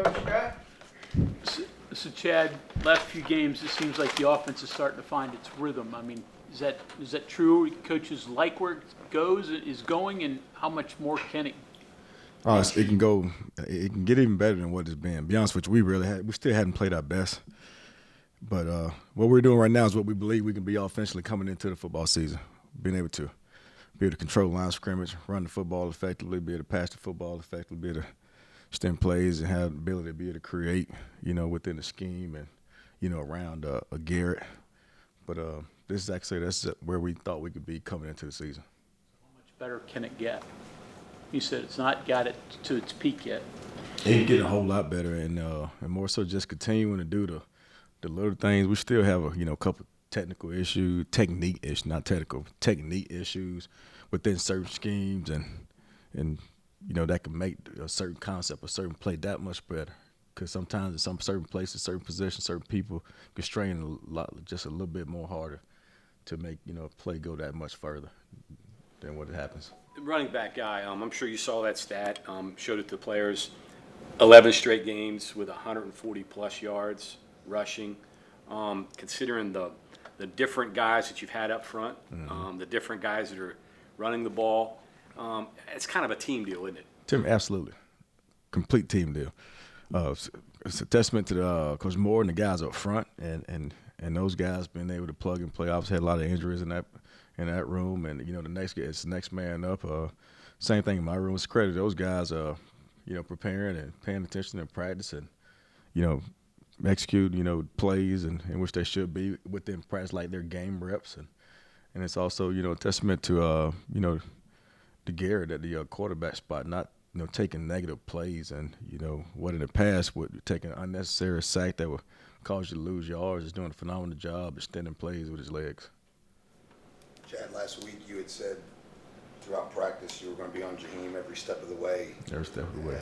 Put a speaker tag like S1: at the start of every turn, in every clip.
S1: Coach Scott.
S2: So Chad, last few games, it seems like the offense is starting to find its rhythm. I mean, is that true? Coaches like where it is going, and how much more can it?
S3: It can go. It can get even better than what it's been. To be honest with you, we still hadn't played our best. But what we're doing right now is what we believe we can be offensively coming into the football season. Being able to control line of scrimmage, run the football effectively, be able to pass the football effectively, be able to stem plays, and have the ability to be able to create, within the scheme and, around a Garrett. But this is actually that's where we thought we could be coming into the season.
S2: How much better can it get? You said it's not got it to its peak yet.
S3: It can get a whole lot better, and more so just continuing to do the little things. We still have a couple technical issues, technique issues within certain schemes, and that can make a certain concept, a certain play that much better. Because sometimes in some certain places, certain positions, certain people can strain just a little bit more harder to make a play go that much further than what it happens.
S4: The running back guy, I'm sure you saw that stat, showed it to the players, 11 straight games with 140-plus yards rushing. Considering the different guys that you've had up front, the different guys that are running the ball, it's kind of a team deal, isn't it?
S3: Absolutely. Complete team deal. It's a testament to Coach Moore and the guys up front, and those guys being able to plug and play. Obviously had a lot of injuries in that room, and it's the next man up. Same thing in my room. It's credit to those guys, preparing and paying attention and practice, and execute plays and in which they should be within practice, like their game reps, and it's also a testament to the Garrett at the quarterback spot, not taking negative plays and what in the past would take an unnecessary sack that would cause you to lose yards. Is doing a phenomenal job extending plays with his legs.
S1: Chad, last week you had said throughout practice you were going to be on Jaheim every step of the way.
S3: Every step of the way.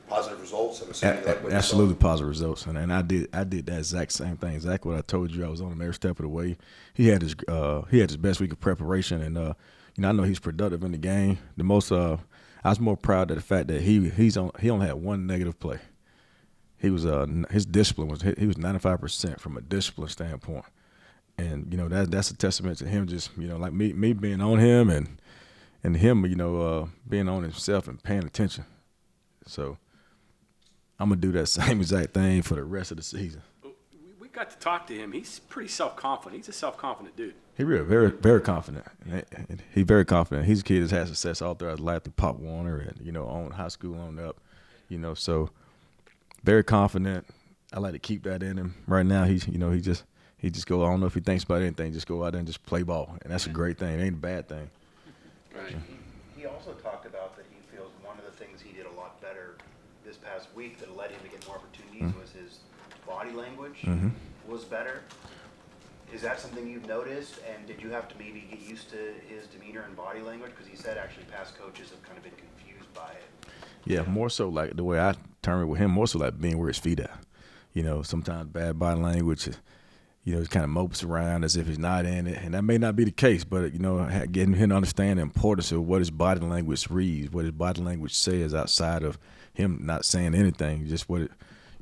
S1: Positive results. I'm assuming you like what
S3: Absolutely
S1: you saw.
S3: positive results, and I did that exact same thing. Exactly what I told you. I was on him every step of the way. He had his best week of preparation, and I know he's productive in the game. I was more proud of the fact that he only had one negative play. He was his discipline he was 95% from a discipline standpoint, and that's a testament to him. Just like me being on him and him being on himself and paying attention. So I'm gonna do that same exact thing for the rest of the season.
S4: We got to talk to him. He's pretty self-confident. He's a self-confident dude.
S3: He really very, very confident. He's very confident. He's a kid that's had success all throughout his life through Pop Warner and on high school on up. So very confident. I like to keep that in him. Right now, he just go. I don't know if he thinks about anything. Just go out there and just play ball, and that's a great thing. It ain't a bad thing.
S4: Right.
S5: He also talked about that he feels one of the things he did a lot better this past week that led him to get more opportunities was his body language was better. Is that something you've noticed, and did you have to maybe get used to his demeanor and body language? Because he said actually past coaches have kind of been confused by it.
S3: Yeah, more so like the way I term it with him, more so like being where his feet at. Sometimes bad body language, he kind of mopes around as if he's not in it, and that may not be the case, but, getting him to understand the importance of what his body language reads, what his body language says outside of him not saying anything, just what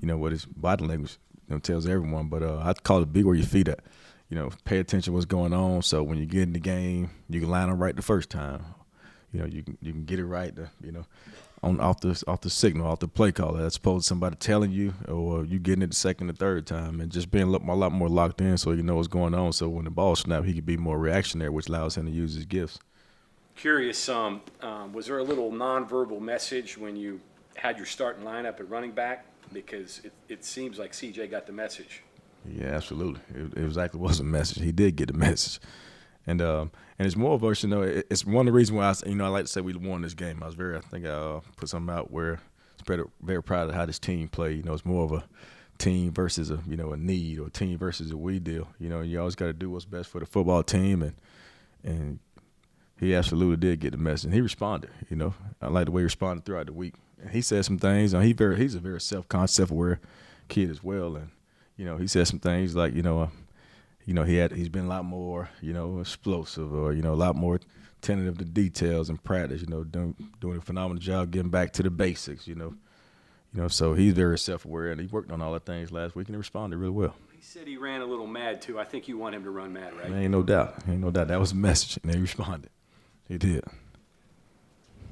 S3: his body language tells everyone. But I call it be where your feet at. Pay attention to what's going on, so when you get in the game, you can line them right the first time. You can get it right, off the signal, off the play call, as opposed to somebody telling you, or you getting it the second or third time, and just being a lot more locked in, so you know what's going on. So when the ball snaps, he can be more reactionary, which allows him to use his gifts.
S4: Curious, was there a little nonverbal message when you had your starting lineup at running back? Because it seems like CJ got the message.
S3: Yeah, absolutely. It exactly was a message. He did get the message, and it's more of us. It's one of the reasons why I like to say we won this game. I think I put something out where I'm very proud of how this team played. It's more of a team versus a need, or a team versus a we deal. You always got to do what's best for the football team, and he absolutely did get the message. And he responded. I like the way he responded throughout the week. And he said some things. He's a very self-conscious, self-aware kid as well, and he said some things like he's been a lot more explosive, or a lot more tentative to details in practice. Doing a phenomenal job getting back to the basics. So he's very self-aware, and he worked on all the things last week, and he responded really well.
S4: He said he ran a little mad, too. I think you want him to run mad, right?
S3: Ain't no doubt. That was the message, and he responded. He did.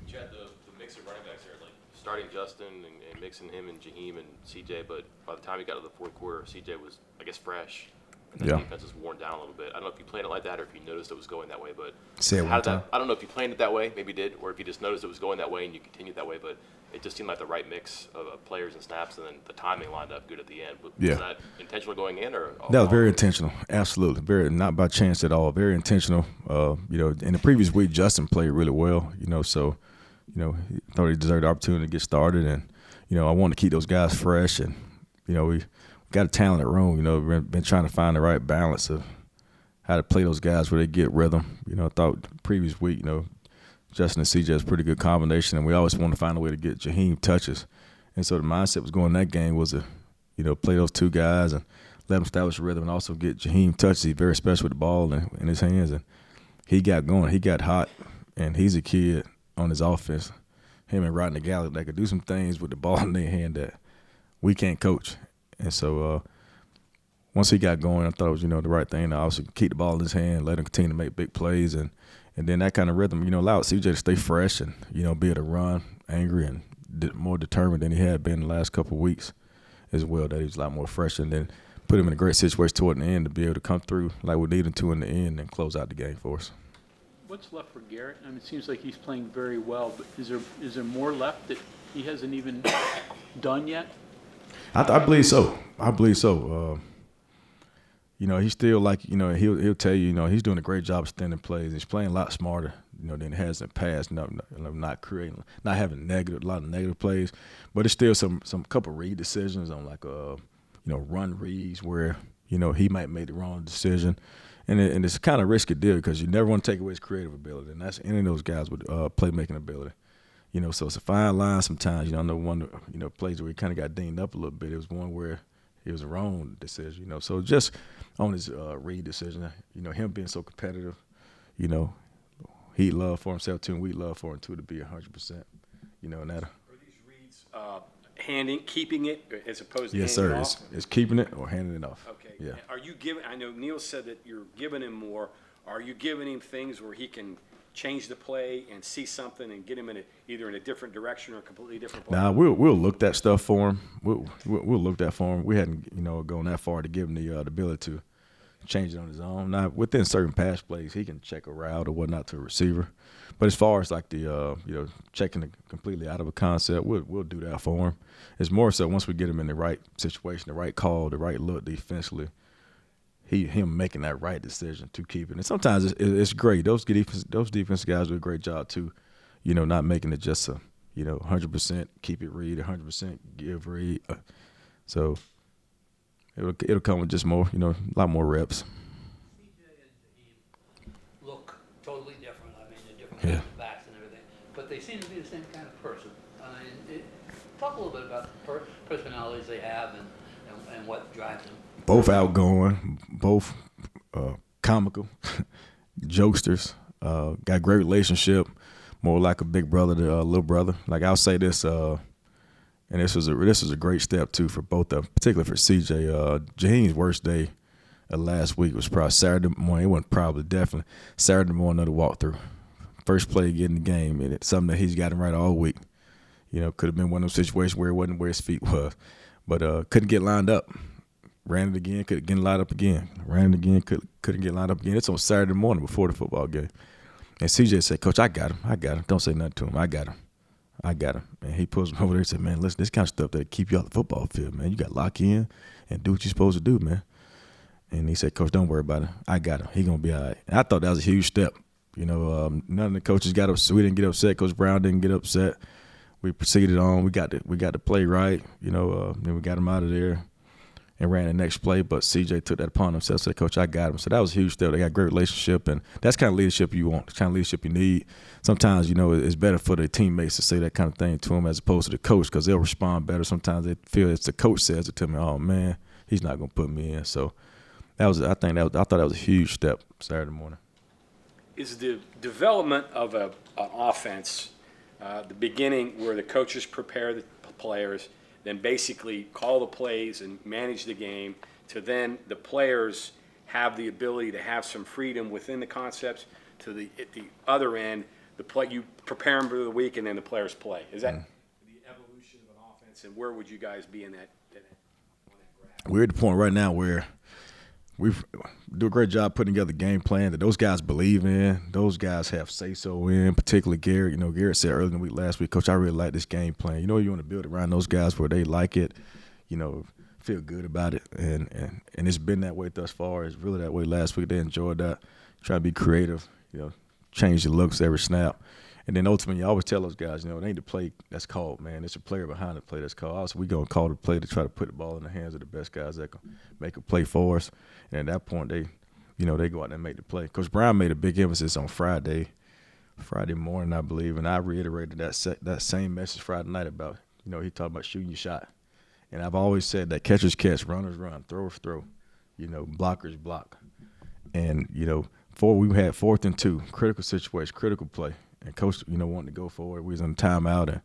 S6: Chad, the mix of running backs there, like starting Justin and mixing him and Jaheim and CJ, but by the time he got to the fourth quarter, CJ was, I guess, fresh. And the defense was worn down a little bit. I don't know if you planned it like that or if you noticed it was going that way, but
S3: Say it one time.
S6: I don't know if you planned it that way, maybe you did, or if you just noticed it was going that way and you continued that way, but it just seemed like the right mix of players and snaps, and then the timing lined up good at the end. But
S3: Yeah.
S6: was that intentional going in, or
S3: That was very intentional. Absolutely. Very, not by chance at all. Very intentional. In the previous week, Justin played really well, so, he thought he deserved the opportunity to get started. And, I wanted to keep those guys fresh. And, we got a talented room. We've been trying to find the right balance of how to play those guys where they get rhythm. I thought the previous week, Justin and CJ was a pretty good combination, and we always want to find a way to get Jaheim touches. And so the mindset was going in that game was to, play those two guys and let them establish a rhythm and also get Jaheim touches. He's very special with the ball in his hands, and he got going. He got hot, and he's a kid on his offense. Him and Rodney Gallup, they could do some things with the ball in their hand that we can't coach. And so once he got going, I thought it was, the right thing to also keep the ball in his hand, let him continue to make big plays, and then that kind of rhythm, allowed CJ to stay fresh and, be able to run angry and more determined than he had been the last couple of weeks as well, that he was a lot more fresh, and then put him in a great situation toward the end to be able to come through like we needed to in the end and close out the game for us.
S2: What's left for Garrett? I mean, it seems like he's playing very well, but is there more left that he hasn't even done yet?
S3: I believe so. He's still like, he'll tell you, he's doing a great job of extending plays. He's playing a lot smarter, than he has in the past. Not having a lot of negative plays, but it's still some couple read decisions on like run reads where he might make the wrong decision, and it's kind of risky deal because you never want to take away his creative ability, and that's any of those guys with playmaking ability. So it's a fine line sometimes. I know one plays where he kind of got dinged up a little bit. It was one where it was a wrong decision. So just on his read decision, him being so competitive, he'd love for himself too, and we'd love for him too to be 100%. And that.
S4: Are these reads keeping it as opposed to
S3: yes,
S4: handing
S3: sir.
S4: it off?
S3: It's keeping it or handing it off.
S4: Okay.
S3: Yeah.
S4: Are you giving? I know Neil said that you're giving him more. Are you giving him things where he can change the play and see something and get him either in a different direction or a completely different play?
S3: Nah, we'll look that stuff for him. We'll look that for him. We hadn't gone that far to give him the ability to change it on his own. Now within certain pass plays, he can check a route or whatnot to a receiver. But as far as like the checking it completely out of a concept, we'll do that for him. It's more so once we get him in the right situation, the right call, the right look defensively, him making that right decision to keep it. And sometimes it's great. Those defense guys do a great job too, not making it just a 100% keep it read, 100% give read. So it'll come with just more, a lot more reps.
S7: CJ and Jaheim look totally different. I mean, they're different kinds of backs and everything, but they seem to be the same kind of person. I mean, talk a little bit about the personalities they have and what drives them.
S3: Both outgoing, both comical, jokesters, got a great relationship, more like a big brother to a little brother. Like I'll say this, and this was a great step too for both of them, particularly for CJ. Jaheim's worst day of last week was probably Saturday morning. It wasn't probably, definitely Saturday morning of the walkthrough. First play getting the game, and it's something that he's gotten right all week. Could have been one of those situations where it wasn't where his feet was, but couldn't get lined up. Ran it again, couldn't get lined up again. Ran it again, couldn't get lined up again. It's on Saturday morning before the football game. And CJ said, "Coach, I got him. Don't say nothing to him. I got him." And he pulls him over there and said, "Man, listen, this kind of stuff that keep you off the football field, man. You got to lock in and do what you're supposed to do, man." And he said, "Coach, don't worry about it. I got him. He going to be all right." And I thought that was a huge step. None of the coaches got upset. We didn't get upset. Coach Brown didn't get upset. We proceeded on. We got the play right. Then we got him out of there and ran the next play, but CJ took that upon himself, said, "Coach, I got him." So that was a huge step. They got a great relationship, and that's the kind of leadership you want, the kind of leadership you need. Sometimes, it's better for the teammates to say that kind of thing to them as opposed to the coach because they'll respond better. Sometimes they feel it's the coach says it to me, "Oh, man, he's not going to put me in." So I thought that was a huge step Saturday morning.
S4: Is the development of an offense the beginning where the coaches prepare the players, then basically call the plays and manage the game, to then the players have the ability to have some freedom within the concepts, to at the other end, you prepare them for the week and then the players play. Is that the evolution of an offense, and where would you guys be in that on that graph?
S3: We're at the point right now where we do a great job putting together a game plan that those guys believe in. Those guys have say-so in, particularly Garrett. Garrett said earlier in the week last week, Coach, I really like this game plan. You want to build around those guys where they like it, feel good about it. And it's been that way thus far. It's really that way last week. They enjoyed that. Try to be creative, change the looks every snap. And then ultimately, you always tell those guys, it ain't the play that's called, man. It's a player behind the play that's called. Also, we're going to call the play to try to put the ball in the hands of the best guys that can make a play for us. And at that point, they go out there and make the play. Coach Brown made a big emphasis on Friday morning, I believe, and I reiterated that same message Friday night about, he talked about shooting your shot. And I've always said that catchers catch, runners run, throwers throw, blockers block. And, we had 4th and 2, critical situation, critical play. And Coach, wanted to go forward. We was on timeout, and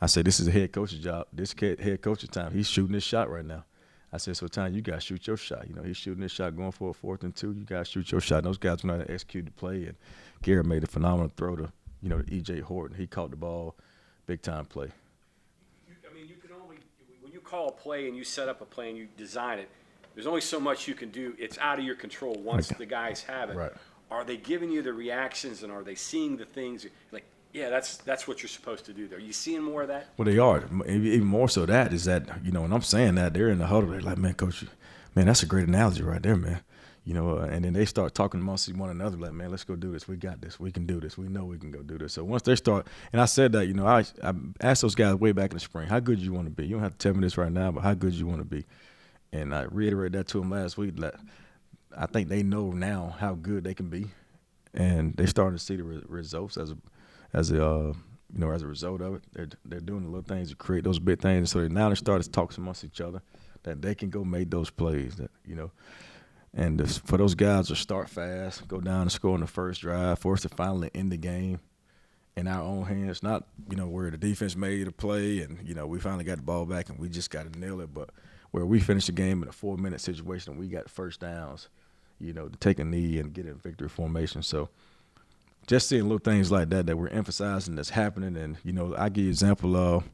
S3: I said, this is a head coach's job. This head coach's time. He's shooting this shot right now. I said, so Tanya, you guys shoot your shot. He's shooting this shot, going for a 4th and 2. You guys shoot your shot. And those guys went out and executed the play, and Garrett made a phenomenal throw to, to E.J. Horton. He caught the ball, big-time play.
S4: You can only – when you call a play and you set up a play and you design it, there's only so much you can do. It's out of your control once the guys have it.
S3: Right.
S4: Are they giving you the reactions, and are they seeing the things like, yeah, that's what you're supposed to do there? Are you seeing more of that?
S3: Well, they are. Even more so that is that, when I'm saying that, they're in the huddle. They're like, man, Coach, man, that's a great analogy right there, man. And then they start talking amongst one another like, man, let's go do this. We got this. We can do this. We know we can go do this. So once they start, and I said that, I asked those guys way back in the spring, how good you want to be? You don't have to tell me this right now, but how good you want to be? And I reiterated that to them last week. That I think they know now how good they can be, and they're starting to see the results as a result of it. They're doing the little things to create those big things. So now they start to talk amongst each other that they can go make those plays. And for those guys to start fast, go down and score in the first drive, for us to finally end the game in our own hands. Not where the defense made a play and we finally got the ball back and we just got to nail it, but where we finished the game in a 4-minute situation and we got first downs, to take a knee and get in victory formation. So just seeing little things like that we're emphasizing that's happening. And, I give you an example of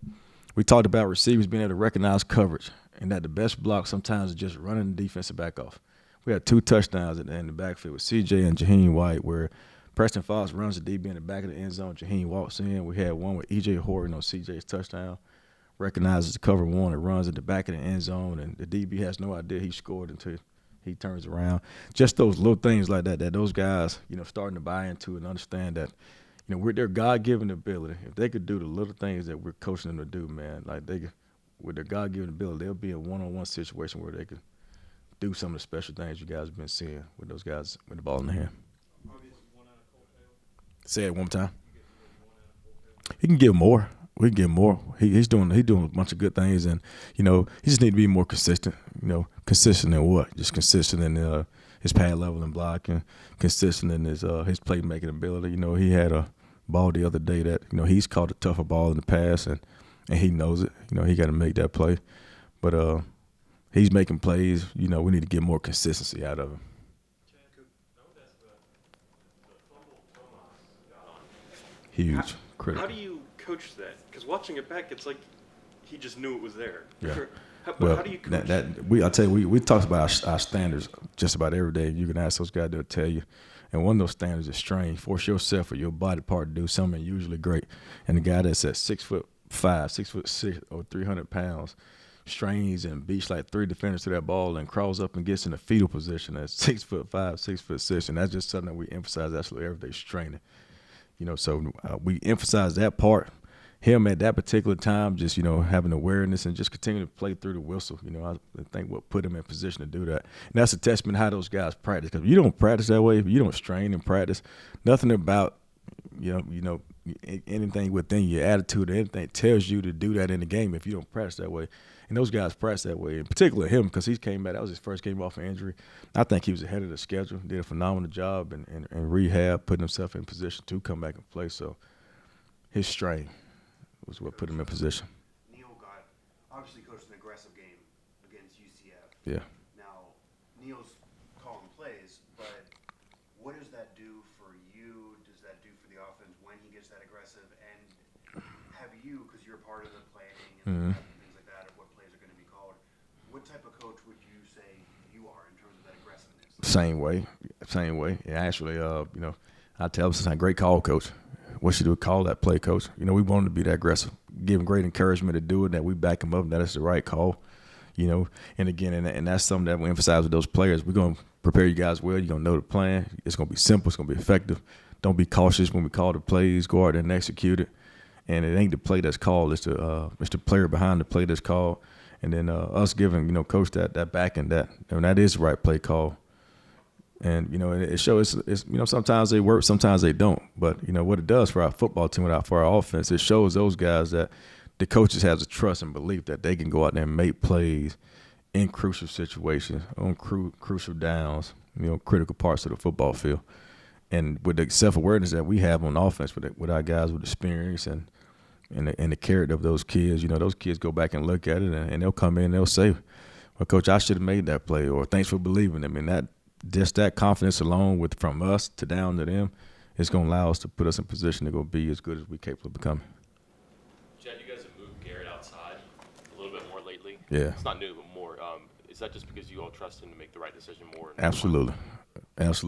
S3: we talked about receivers being able to recognize coverage and that the best block sometimes is just running the defensive back off. We had 2 touchdowns at the end of the backfield with C.J. and Jaheim White where Preston Fox runs the DB in the back of the end zone. Jaheim walks in. We had one with E.J. Horton on C.J.'s touchdown. Recognizes the cover one and runs at the back of the end zone, and the DB has no idea he scored until he turns around. Just those little things like that those guys, starting to buy into and understand that, we're their God-given ability. If they could do the little things that we're coaching them to do, man, like with their God-given ability, they'll be in a one-on-one situation where they could do some of the special things you guys have been seeing with those guys with the ball in the hand. Say it one more time. He can give more. We can get more. He's doing a bunch of good things, and he just need to be more consistent. Consistent in what? Just consistent in his pad level and blocking, consistent in his playmaking ability. He had a ball the other day that he's caught a tougher ball in the past, and he knows it. He got to make that play, but he's making plays. We need to get more consistency out of him. Huge, critical.
S8: How do you coach that? Because watching it back, it's like he just knew it was there.
S3: Yeah.
S8: How do you coach that?
S3: I'll tell you, we talk about our standards just about every day. You can ask those guys, they'll tell you. And one of those standards is strength. Force yourself or your body part to do something usually great. And the guy that's at 6'5", 6'6", or 300 pounds strains and beats like 3 defenders to that ball and crawls up and gets in a fetal position at 6'5", 6'6", and that's just something that we emphasize absolutely every day, straining. So we emphasize that part. Him at that particular time, just, having awareness and just continuing to play through the whistle. I think what put him in position to do that. And that's a testament to how those guys practice. Because if you don't practice that way, if you don't strain and practice, nothing about, anything within your attitude or anything tells you to do that in the game if you don't practice that way. And those guys practice that way, in particular him, because he came back. That was his first game off of injury. I think he was ahead of the schedule, did a phenomenal job in rehab, putting himself in position to come back and play. So his strain was what put him in position.
S5: Neil obviously
S3: Yeah.
S5: Now, Neil's calling plays, but what does that do for you? Does that do for the offense when he gets that aggressive? And have you, because you're part of the planning and things like that, of what plays are going to be called, what type of coach would you say you are in terms of that aggressiveness?
S3: Same way. Yeah, actually, I tell them, "It's a great call, coach. What should we call that play, coach?" We want him to be that aggressive, give him great encouragement to do it, that we back him up, and that it's the right call. And again, and that's something that we emphasize with those players. We're going to prepare you guys well. You're going to know the plan. It's going to be simple. It's going to be effective. Don't be cautious when we call the plays. Go out there and execute it. And it ain't the play that's called. It's the player behind the play that's called. And then us giving, coach that backing that. And that is the right play call. And, it shows, it's sometimes they work, sometimes they don't. But, what it does for our football team, for our offense, it shows those guys that the coaches have the trust and belief that they can go out there and make plays in crucial situations, on crucial downs, critical parts of the football field. And with the self-awareness that we have on offense with our guys with experience and the character of those kids, those kids go back and look at it and they'll come in and they'll say, "Well, coach, I should have made that play," or "Thanks for believing in me." And that confidence alone from us to down to them is going to allow us to put us in position to go be as good as we're capable of becoming.
S6: Chad, you guys have moved Garrett outside a little bit more lately.
S3: Yeah.
S6: It's not new, but more. Is that just because you all trust him to make the right decision more?
S3: Absolutely.
S6: Yeah.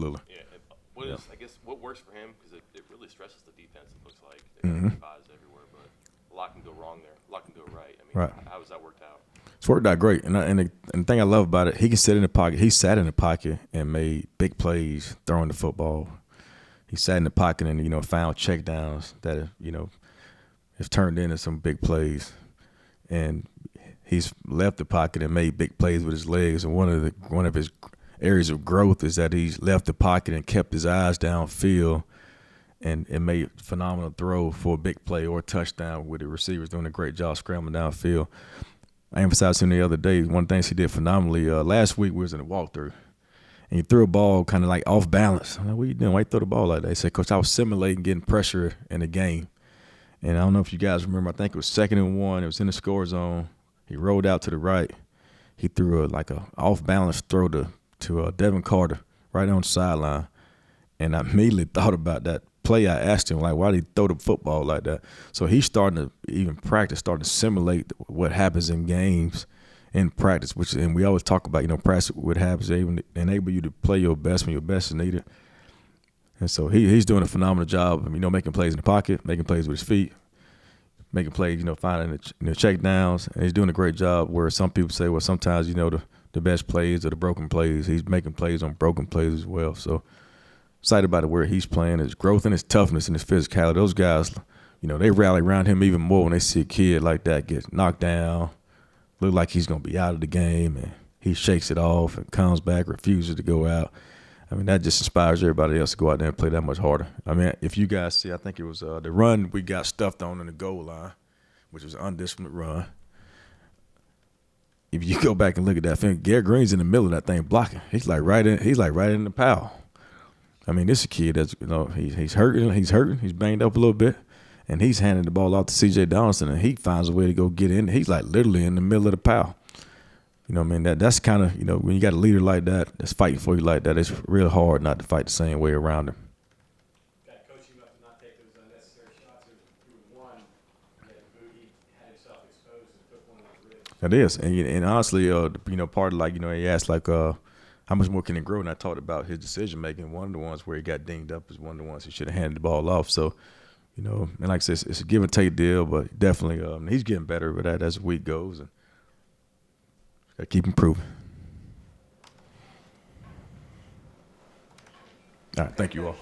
S6: What works for him? Because it really stresses the defense, it looks like. They have guys everywhere, but a lot can go wrong there. A lot can go right.
S3: Right.
S6: How has that worked out?
S3: It's worked out great. And the thing I love about it, he can sit in the pocket. He sat in the pocket and made big plays throwing the football. He sat in the pocket and, found checkdowns that, have turned into some big plays. And he's left the pocket and made big plays with his legs. And one of his areas of growth is that he's left the pocket and kept his eyes downfield and made a phenomenal throw for a big play or a touchdown with the receivers doing a great job scrambling downfield. I emphasized him the other day. One of the things he did phenomenally, last week we was in a walkthrough, and he threw a ball kind of like off balance. I'm like, "What are you doing? Why you throw the ball like that?" He said, "Coach, I was simulating getting pressure in the game." And I don't know if you guys remember, I think it was 2nd and 1. It was in the score zone. He rolled out to the right. He threw a off-balance throw to Devin Carter right on the sideline. And I immediately thought about that play. I asked him, why did he throw the football like that? So he's starting to even practice, starting to simulate what happens in games in practice, and we always talk about, practice what happens, even enable you to play your best when your best is needed. And so he's doing a phenomenal job, making plays in the pocket, making plays with his feet, making plays, finding the check downs. And he's doing a great job where some people say, well, sometimes, the best plays are the broken plays. He's making plays on broken plays as well. So excited about where he's playing, his growth and his toughness and his physicality. Those guys, they rally around him even more when they see a kid like that get knocked down, look like he's going to be out of the game, and he shakes it off and comes back, refuses to go out. That just inspires everybody else to go out there and play that much harder. If you guys see, I think it was the run we got stuffed on in the goal line, which was an undisciplined run. If you go back and look at that thing, Garrett Green's in the middle of that thing blocking. He's like right in the pile. This is a kid that's, he's hurting, he's banged up a little bit, and he's handing the ball off to C.J. Donaldson, and he finds a way to go get in. He's like literally in the middle of the pile. That's kind of, when you got a leader like that that's fighting for you like that, it's real hard not to fight the same way around him.
S2: That coaching him up to not take those unnecessary shots. Through one, he had himself exposed and took one of the ribs.
S3: That is, and honestly, part of he asked how much more can he grow? And I talked about his decision making. One of the ones where he got dinged up is one of the ones he should have handed the ball off. So, and like I said, it's a give and take deal, but definitely he's getting better with that as the week goes, and got to keep improving. All right, thank you all.